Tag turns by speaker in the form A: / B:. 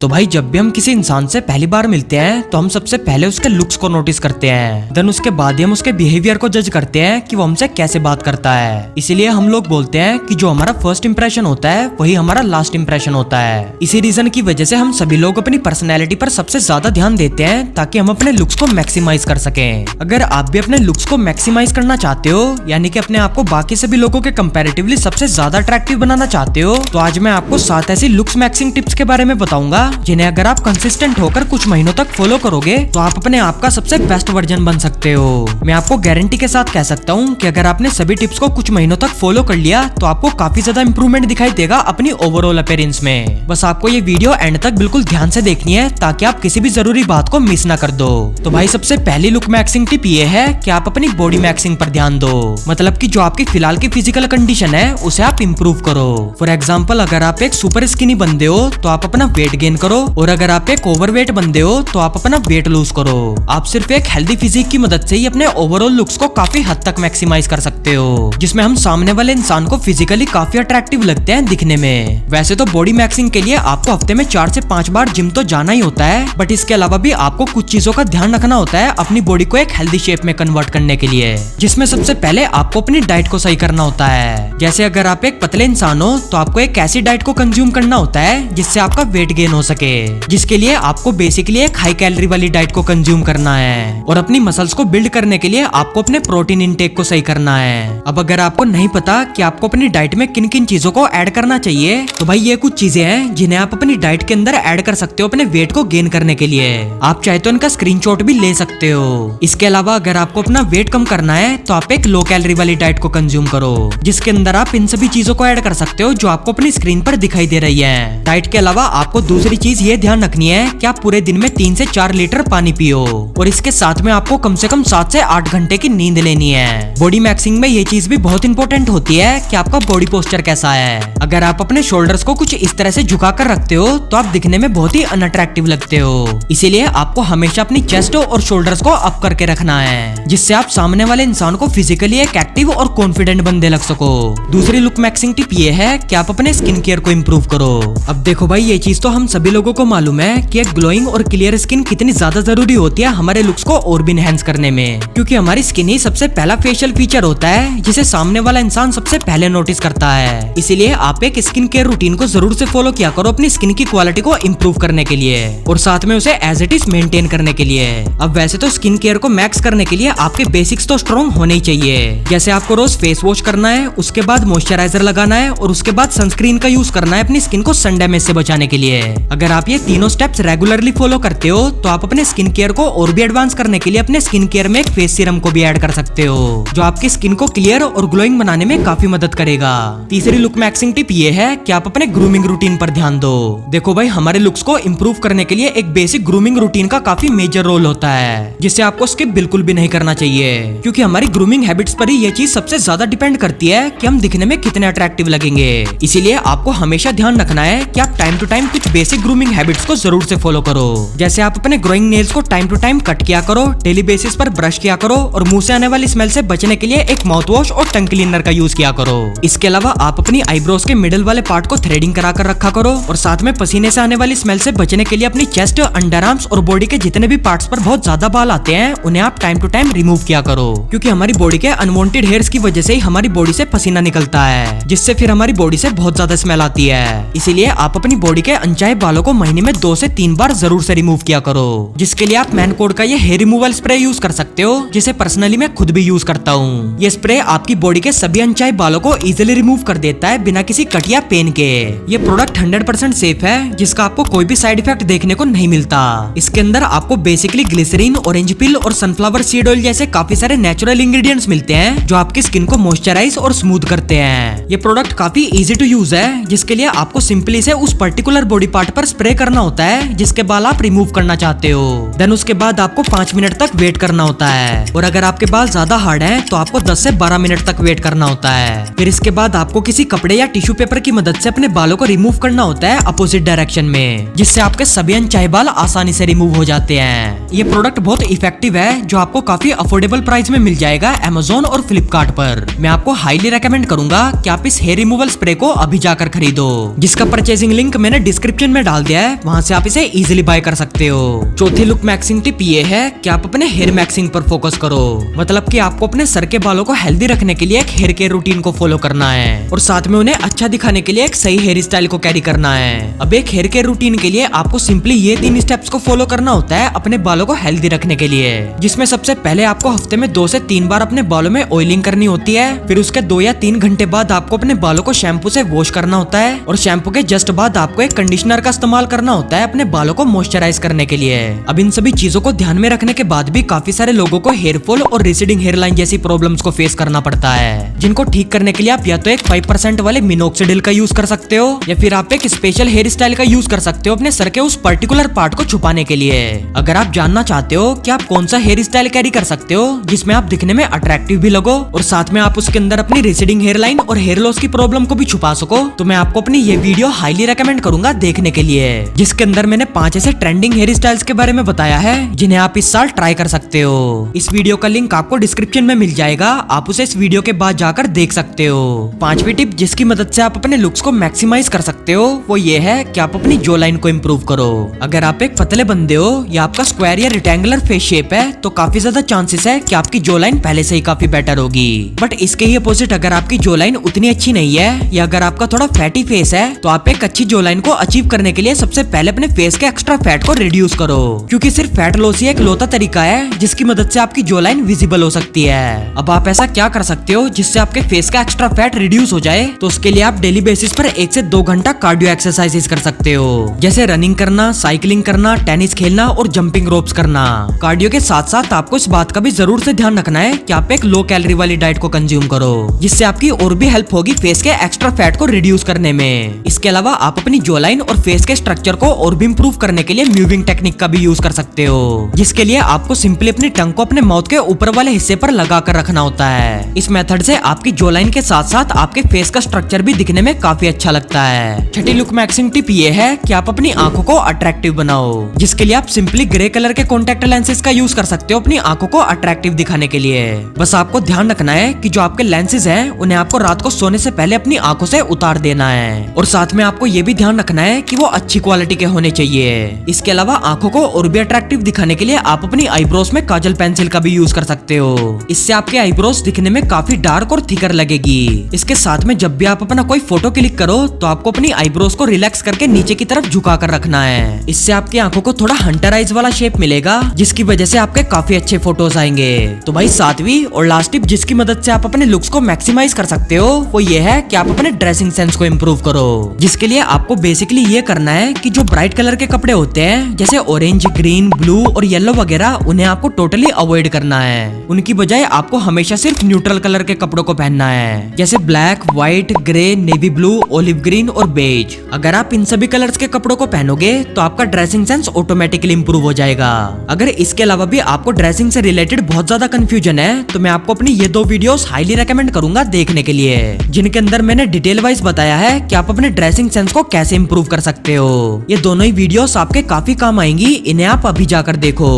A: तो भाई जब भी हम किसी इंसान से पहली बार मिलते हैं तो हम सबसे पहले उसके लुक्स को नोटिस करते हैं। देन उसके बाद ही हम उसके बिहेवियर को जज करते हैं कि वो हमसे कैसे बात करता है। इसीलिए हम लोग बोलते हैं कि जो हमारा फर्स्ट इंप्रेशन होता है वही हमारा लास्ट इंप्रेशन होता है। इसी रीजन की वजह से हम सभी लोग अपनी पर्सनैलिटी पर सबसे ज्यादा ध्यान देते हैं ताकि हम अपने लुक्स को मैक्सिमाइज कर सकें। अगर आप भी अपने लुक्स को मैक्सिमाइज करना चाहते हो, यानी कि अपने आप को बाकी सभी लोगों के कंपैरेटिवली सबसे ज्यादा अट्रैक्टिव बनाना चाहते हो, तो आज मैं आपको 7 ऐसी लुक्स मैक्सिंग टिप्स के बारे में बताऊंगा जिन्हें अगर आप कंसिस्टेंट होकर कुछ महीनों तक फॉलो करोगे तो आप अपने आप का सबसे बेस्ट वर्जन बन सकते हो। मैं आपको गारंटी के साथ कह सकता हूँ कि अगर आपने सभी टिप्स को कुछ महीनों तक फॉलो कर लिया तो आपको काफी ज्यादा इंप्रूवमेंट दिखाई देगा अपनी ओवरऑल अपीयरेंस में। बस आपको ये वीडियो एंड तक बिल्कुल ध्यान से देखनी है ताकि आप किसी भी जरूरी बात को मिस ना कर दो। तो भाई सबसे पहली लुक मैक्सिंग टिप ये है कि आप अपनी बॉडी मैक्सिंग पर ध्यान दो। मतलब कि जो आपकी फिलहाल की फिजिकल कंडीशन है उसे आप इम्प्रूव करो। फॉर एग्जाम्पल, अगर आप एक सुपर स्किनी बंदे हो तो आप अपना वेट गेन करो, और अगर आप एक ओवरवेट बंदे हो तो आप अपना वेट लूज करो। आप सिर्फ एक हेल्दी फिजिक की मदद से ही अपने ओवरऑल लुक्स को काफी हद तक मैक्सिमाइज कर सकते हो, जिसमें हम सामने वाले इंसान को फिजिकली काफी अट्रैक्टिव लगते हैं दिखने में। वैसे तो बॉडी मैक्सिंग के लिए आपको हफ्ते में 4 से 5 बार जिम तो जाना ही होता है, बट इसके अलावा भी आपको कुछ चीजों का ध्यान रखना होता है अपनी बॉडी को एक हेल्दी शेप में कन्वर्ट करने के लिए, जिसमें सबसे पहले आपको अपनी डाइट को सही करना होता है। जैसे अगर आप एक पतले इंसान हो तो आपको एक ऐसी डाइट को कंज्यूम करना होता है जिससे आपका वेट गेन हो सके, जिसके लिए आपको बेसिकली एक हाई कैलोरी वाली डाइट को कंज्यूम करना है। और अपनी मसल्स को बिल्ड करने के लिए आपको अपने प्रोटीन इंटेक को सही करना है। अब अगर आपको नहीं पता कि आपको अपनी डाइट में किन किन चीजों को ऐड करना चाहिए, तो भाई ये कुछ चीजें हैं जिन्हें आप अपनी डाइट के अंदर ऐड कर सकते हो अपने वेट को गेन करने के लिए। आप चाहे तो इनका स्क्रीनशॉट भी ले सकते हो। इसके अलावा अगर आपको अपना वेट कम करना है तो आप एक लो कैलोरी वाली डाइट को कंज्यूम करो, जिसके अंदर आप इन सभी चीजों को ऐड कर सकते हो जो आपको अपनी स्क्रीन पर दिखाई दे रही है। डाइट के अलावा आपको दूसरी चीज ये ध्यान रखनी है कि आप पूरे दिन में 3 से 4 लीटर पानी पियो, और इसके साथ में आपको कम से कम 7 से 8 घंटे की नींद लेनी है। बॉडी मैक्सिंग में ये चीज भी बहुत इंपॉर्टेंट होती है कि आपका बॉडी पोस्चर कैसा है। अगर आप अपने शोल्डर्स को कुछ इस तरह से झुका कर रखते हो तो आप दिखने में बहुत ही अनअट्रैक्टिव लगते हो। इसीलिए आपको हमेशा अपनी चेस्ट और शोल्डर्स को अप करके रखना है, जिससे आप सामने वाले इंसान को फिजिकली एक एक्टिव और कॉन्फिडेंट बंदे लग सको। दूसरी लुक मैक्सिंग टिप ये है कि आप अपने स्किन केयर को इम्प्रूव करो। अब देखो भाई, ये चीज तो हम सभी लोगों को मालूम है कि एक ग्लोइंग और क्लियर स्किन कितनी ज्यादा जरूरी होती है हमारे लुक्स को और भी एनहांस करने में, क्योंकि हमारी स्किन ही सबसे पहला फेशियल फीचर होता है जिसे सामने वाला इंसान सबसे पहले नोटिस करता है। इसीलिए आप एक स्किन केयर रूटीन को जरूर से फॉलो किया करो अपनी स्किन की क्वालिटी को इम्प्रूव करने के लिए, और साथ में उसे एज इट इज मेंटेन करने के लिए। अब वैसे तो स्किन केयर को मैक्स करने के लिए आपके बेसिक्स तो स्ट्रॉन्ग होने ही चाहिए। जैसे आपको रोज फेस वॉश करना है, उसके बाद मॉइस्चराइजर लगाना है, और उसके बाद सनस्क्रीन का यूज करना है अपनी स्किन को सन डैमेज से बचाने के लिए। अगर आप ये तीनों स्टेप्स रेगुलरली फॉलो करते हो तो आप अपने स्किन केयर को और भी एडवांस करने के लिए अपने स्किन केयर में एक फेस सीरम को भी ऐड कर सकते हो, जो आपकी स्किन को क्लियर और ग्लोइंग बनाने में काफी मदद करेगा। तीसरी लुक मैक्सिंग टिप ये है कि आप अपने ग्रूमिंग रूटीन पर ध्यान दो। देखो भाई, हमारे लुक्स को इम्प्रूव करने के लिए एक बेसिक ग्रूमिंग रूटीन का काफी मेजर रोल होता है, जिसे आपको स्किप बिल्कुल भी नहीं करना चाहिए, क्योंकि हमारी ग्रूमिंग हैबिट्स पर ही ये चीज सबसे ज्यादा डिपेंड करती है कि हम दिखने में कितने अट्रैक्टिव लगेंगे। इसीलिए आपको हमेशा ध्यान रखना है कि आप टाइम टू टाइम कुछ बेसिक ग्रूमिंग हैबिट्स को जरूर से फॉलो करो। जैसे आप अपने ग्रोइंग नेल्स को टाइम टू टाइम कट किया करो, डेली बेसिस पर ब्रश किया करो, और मुंह से आने वाली स्मेल से बचने के लिए एक माउथ वॉश और टंग क्लीनर का यूज किया करो। इसके अलावा आप अपनी आईब्रोज के मिडिल वाले पार्ट को थ्रेडिंग करा कर रखा करो, और साथ में पसीने से आने वाली स्मेल से बचने के लिए अपनी चेस्ट, अंडर आर्म्स और बॉडी के जितने भी पार्ट्स पर बहुत ज्यादा बाल आते हैं उन्हें आप टाइम टू टाइम रिमूव किया करो, क्योंकि हमारी बॉडी के अनवांटेड हेयर्स की वजह से ही हमारी बॉडी से पसीना निकलता है, जिससे फिर हमारी बॉडी से बहुत ज्यादा स्मेल आती है। इसीलिए आप अपनी बॉडी के अनचाहे बालों को महीने में 2 से 3 बार जरूर से रिमूव किया करो, जिसके लिए आप मैनकोड का ये हेयर रिमूवल स्प्रे यूज कर सकते हो, जिसे पर्सनली मैं खुद भी यूज करता हूँ। ये स्प्रे आपकी बॉडी के सभी अनचाहे बालों को इजीली रिमूव कर देता है बिना किसी कट या पेन के। ये प्रोडक्ट 100% सेफ है, जिसका आपको कोई भी साइड इफेक्ट देखने को नहीं मिलता। इसके अंदर आपको बेसिकली ग्लिसरीन, ऑरेंज पिल और सनफ्लावर सीड ऑयल जैसे काफी सारे नेचुरल इंग्रेडिएंट्स मिलते हैं जो आपकी स्किन को मॉइस्चराइज और स्मूथ करते हैं। ये प्रोडक्ट काफी इजी टू यूज है, जिसके लिए आपको सिंपली से उस पर्टिकुलर बॉडी पार्ट पर स्प्रे करना होता है जिसके बाल आप रिमूव करना चाहते हो। देन उसके बाद आपको 5 मिनट तक वेट करना होता है, और अगर आपके बाल ज्यादा हार्ड हैं तो आपको 10 से 12 मिनट तक वेट करना होता है। फिर इसके बाद आपको किसी कपड़े या टिश्यू पेपर की मदद से अपने बालों को रिमूव करना होता है अपोजिट डायरेक्शन में, जिससे आपके सभी अनचाहे बाल आसानी से रिमूव हो जाते हैं। ये प्रोडक्ट बहुत इफेक्टिव है जो आपको काफी अफोर्डेबल प्राइस में मिल जाएगा अमेजोन और फ्लिपकार्ट पर। मैं आपको हाईली रेकमेंड करूंगा कि आप इस हेयर रिमूवल स्प्रे को अभी जाकर खरीदो, जिसका परचेजिंग लिंक मैंने डिस्क्रिप्शन में डाल दिया है, वहां से आप इसे इजीली बाय कर सकते हो। चौथी लुक मैक्सिंग टिप ये है कि आप अपने हेयर मैक्सिंग पर फोकस करो, मतलब कि आपको अपने सर के बालों को हेल्दी रखने के लिए एक हेयर केयर रूटीन को फॉलो करना है और साथ में उन्हें अच्छा दिखाने के लिए एक सही हेयर स्टाइल को कैरी करना है। अब एक हेयर केयर रूटीन के लिए आपको सिंपली ये 3 स्टेप्स को फॉलो करना होता है अपने बालों को हेल्दी रखने के लिए, जिसमें सबसे पहले आपको हफ्ते में 2 से 3 बार अपने बालों में ऑयलिंग करनी होती है। फिर उसके 2 या 3 घंटे बाद आपको अपने बालों को शैम्पू से वॉश करना होता है और शैम्पू के जस्ट बाद आपको एक कंडीशनर का इस्तेमाल करना होता है अपने बालों को मॉइस्चराइज करने के लिए। अब इन सभी चीजों को ध्यान में रखने के बाद भी काफी सारे लोगों को हेयर फॉल और रिसीडिंग हेयर लाइन जैसी प्रॉब्लम्स को फेस करना पड़ता है, जिनको ठीक करने के लिए आप या तो एक 5% वाले मिनोक्सिडिल का यूज कर सकते हो या फिर आप एक स्पेशल हेयर स्टाइल का यूज कर सकते हो अपने सर के उस पर्टिकुलर पार्ट को छुपाने के लिए। अगर आप जानना चाहते हो कि आप कौन सा हेयर स्टाइल कैरी कर सकते हो जिसमें आप दिखने में अट्रैक्टिव भी लगो और साथ में आप उसके अंदर अपनी रिसीडिंग हेयर लाइन और हेयर लॉस की प्रॉब्लम को भी छुपा सको, तो मैं आपको अपनी ये वीडियो हाईली रेकमेंड करूंगा देखने के लिए, जिसके अंदर मैंने 5 ऐसे ट्रेंडिंग हेयर स्टाइल्स के बारे में बताया है जिन्हें आप इस साल ट्राई कर सकते हो। इस वीडियो का लिंक आपको डिस्क्रिप्शन में मिल जाएगा, आप उसे इस वीडियो के बाद जाकर देख सकते हो। 5वीं टिप जिसकी मदद से आप अपने लुक्स को मैक्सिमाइज कर सकते हो वो ये है कि आप अपनी जो लाइन को इम्प्रूव करो। अगर आप एक पतले बंदे हो या आपका स्क्वायर या रेक्टेंगुलर फेस शेप है तो काफी ज्यादा चांसेस है कि आपकी जो लाइन पहले से ही काफी बेटर होगी। बट इसके ही अपोजिट अगर आपकी जो लाइन उतनी अच्छी नहीं है या अगर आपका थोड़ा फैटी फेस है तो आप एक अच्छी जो लाइन को अचीव करने के लिए सबसे पहले अपने फेस के एक्स्ट्रा फैट को रिड्यूस करो, क्योंकि सिर्फ फैट लॉस ही एक लौता तरीका है जिसकी मदद से आपकी जो लाइन विजिबल हो सकती है। अब आप ऐसा क्या कर सकते हो जिससे आपके फेस का एक्स्ट्रा फैट रिड्यूस हो जाए, तो उसके लिए आप डेली बेसिस पर 1 से 2 घंटा कार्डियो एक्सरसाइजेस कर सकते हो, जैसे रनिंग करना, साइकिलिंग करना, टेनिस खेलना और जंपिंग रोप्स करना। कार्डियो के साथ साथ आपको इस बात का भी जरूर से ध्यान रखना है कि आप एक लो कैलोरी वाली डाइट को कंज्यूम करो, जिससे आपकी और भी हेल्प होगी फेस के एक्स्ट्रा फैट को रिड्यूस करने में। इसके अलावा आप अपनी जो लाइन और फेस के स्ट्रक्चर को और भी इंप्रूव करने के लिए मूविंग टेक्निक का भी यूज कर सकते हो, जिसके लिए आपको सिंपली अपनी टंग को अपने माउथ के ऊपर वाले हिस्से पर लगा कर रखना होता है। इस मेथड से आपकी जो लाइन के साथ साथ आपके फेस का स्ट्रक्चर भी दिखने में काफी अच्छा लगता है। छठी लुक मैक्सिंग टिप ये है कि आप अपनी आंखों को अट्रैक्टिव बनाओ, जिसके लिए आप सिंपली ग्रे कलर के कॉन्टैक्ट लेंसेज का यूज कर सकते हो अपनी आंखों को अट्रैक्टिव दिखाने के लिए। बस आपको ध्यान रखना है कि जो आपके लेंसेज हैं उन्हें आपको रात को सोने से पहले अपनी आंखों से उतार देना है और साथ में आपको ये भी ध्यान रखना है कि वो अच्छी क्वालिटी के होने चाहिए। इसके अलावा आंखों को और भी अट्रैक्टिव दिखाने के लिए आप अपनी आईब्रोज में काजल पेंसिल का भी यूज कर सकते हो। इससे आपके आईब्रोज दिखने में काफी डार्क और थिकर लगेगी। इसके साथ में जब भी आप अपना कोई फोटो क्लिक करो तो आपको अपनी आईब्रोज को रिलैक्स करके नीचे की तरफ झुका कर रखना है। इससे आपकी आंखों को थोड़ा हंटर आइज वाला शेप मिलेगा, जिसकी वजह से आपके काफी अच्छे फोटोज आएंगे। तो भाई 7वीं और लास्ट टिप जिसकी मदद से आप अपने लुक्स को मैक्सिमाइज कर सकते हो वो ये है कि आप अपने ड्रेसिंग सेंस को इम्प्रूव करो, जिसके लिए आपको बेसिकली ये करना है कि जो ब्राइट कलर के कपड़े होते हैं जैसे ऑरेंज, ग्रीन, ब्लू और येलो वगैरह, उन्हें आपको टोटली अवॉइड करना है। उनकी बजाय आपको हमेशा सिर्फ न्यूट्रल कलर के कपड़ों को पहनना है, जैसे black, white, grey, navy blue, olive green और बेज। अगर आप इन सभी कलर्स के कपड़ों को पहनोगे तो आपका ड्रेसिंग सेंस ऑटोमेटिकली इंप्रूव हो जाएगा। अगर इसके अलावा भी आपको ड्रेसिंग से रिलेटेड बहुत ज्यादा कंफ्यूजन है तो मैं आपको अपनी ये 2 वीडियोस हाईली रेकमेंड करूंगा देखने के लिए, जिनके अंदर मैंने डिटेल वाइज बताया है कि आप अपने ड्रेसिंग सेंस को कैसे इंप्रूव कर सकते हो। ये दोनों ही वीडियोस आपके काफी काम आएंगी, इन्हें आप अभी जाकर देखो।